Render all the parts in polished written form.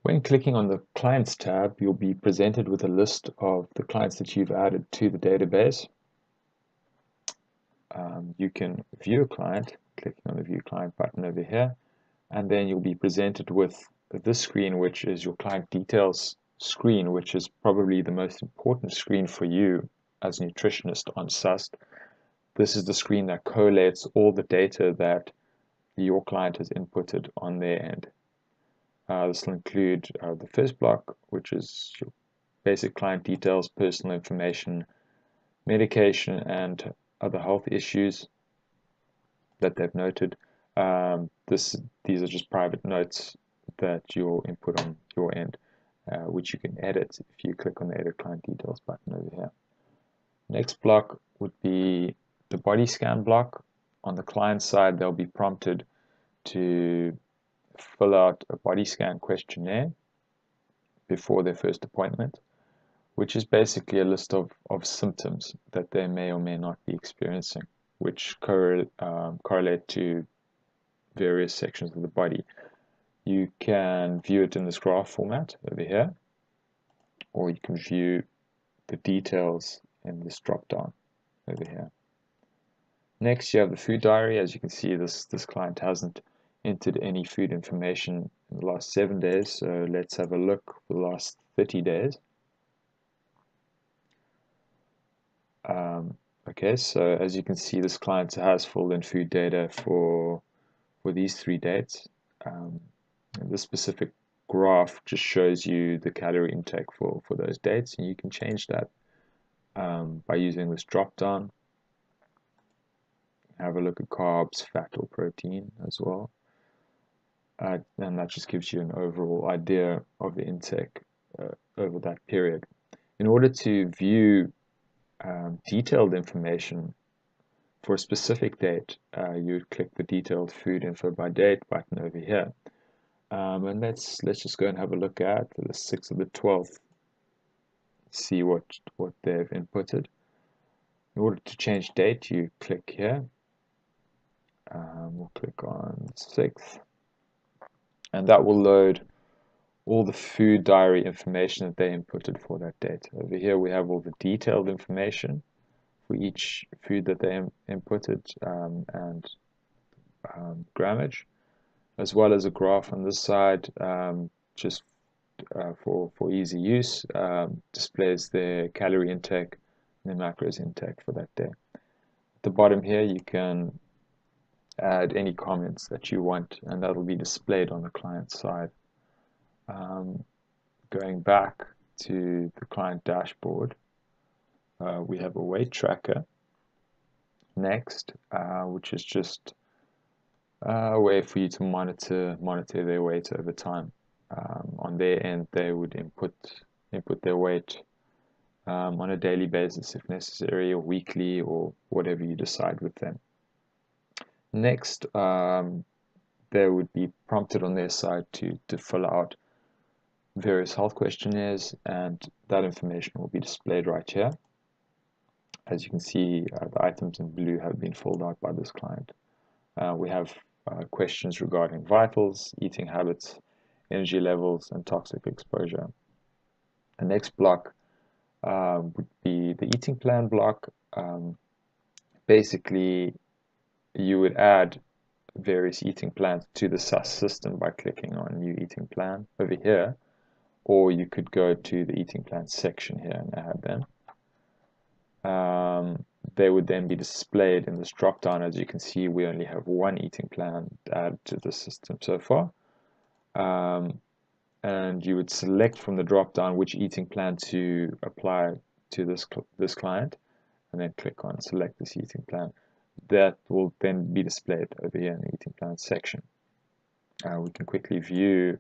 When clicking on the Clients tab, you'll be presented with a list of the clients that you've added to the database. You can view a client, clicking on the View Client button over here, and then you'll be presented with this screen, which is your client details screen, which is probably the most important screen for you as a nutritionist on SUST. This is the screen that collates all the data that your client has inputted on their end. This will include the first block, which is your basic client details, personal information, medication, and other health issues that they've noted. These are just private notes that you'll input on your end, which you can edit if you click on the Edit Client Details button over here. Next block would be the body scan block. On the client side, they'll be prompted to fill out a body scan questionnaire before their first appointment, which is basically a list of symptoms that they may or may not be experiencing, which correlate to various sections of the body. You can view it in this graph format over here, or you can view the details in this drop-down over here. Next, you have the food diary. As you can see, this client hasn't entered any food information in the last 7 days, so let's have a look for the last 30 days. Okay, so as you can see, this client has filled in food data for these 3 dates. This specific graph just shows you the calorie intake for those dates, and you can change that by using this drop down. Have a look at carbs, fat, or protein as well, and that just gives you an overall idea of the intake over that period. In order to view detailed information for a specific date, you would click the Detailed Food Info by Date button over here. And let's just go and have a look at the 6th of the 12th, see what they've inputted. In order to change date, you click here. We'll click on 6th, and that will load all the food diary information that they inputted for that date. Over here we have all the detailed information for each food that they inputted and grammage, as well as a graph on this side, just for easy use, displays their calorie intake and their macros intake for that day. At the bottom here you can add any comments that you want, and that will be displayed on the client side. Going back to the client dashboard, we have a weight tracker next, which is just a way for you to monitor their weight over time. On their end, they would input their weight on a daily basis if necessary, or weekly, or whatever you decide with them. Next, they would be prompted on their side to fill out various health questionnaires, and that information will be displayed right here. As you can see, the items in blue have been filled out by this client. We have questions regarding vitals, eating habits, energy levels, and toxic exposure. The next block would be the eating plan block. Basically, you would add various eating plans to the SUST system by clicking on New Eating Plan over here, or you could go to the Eating Plan section here and add them. They would then be displayed in this drop down. As you can see, we only have one eating plan added to the system so far, and you would select from the drop down which eating plan to apply to this client, and then click on Select this eating plan. That will then be displayed over here in the eating plan section. We can quickly view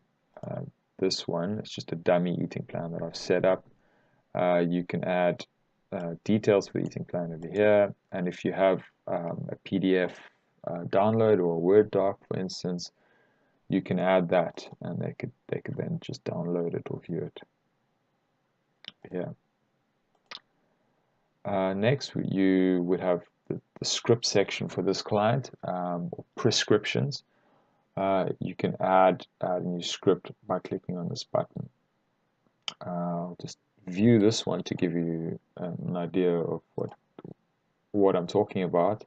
this one. It's just a dummy eating plan that I've set up. You can add details for the eating plan over here, and if you have a PDF download or a Word doc, for instance, you can add that, and they could then just download it or view it here. Next, you would have the script section for this client, or prescriptions. you can add a new script by clicking on this button. I'll just view this one to give you an idea of what I'm talking about.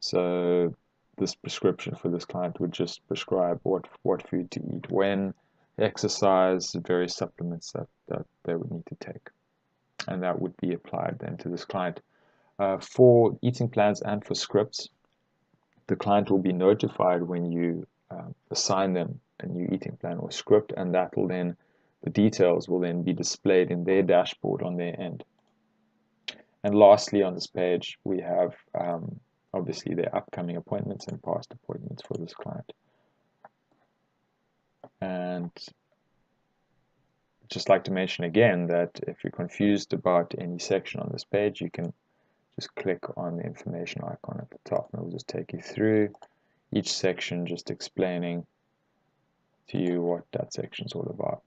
So this prescription for this client would just prescribe what food to eat when, exercise, various supplements that they would need to take. And that would be applied then to this client. For eating plans and for scripts, the client will be notified when you assign them a new eating plan or script, and that will then, the details will then be displayed in their dashboard on their end. And lastly, on this page, we have obviously their upcoming appointments and past appointments for this client. And just like to mention again that if you're confused about any section on this page, you can just click on the information icon at the top and it will just take you through each section, just explaining to you what that section is all about.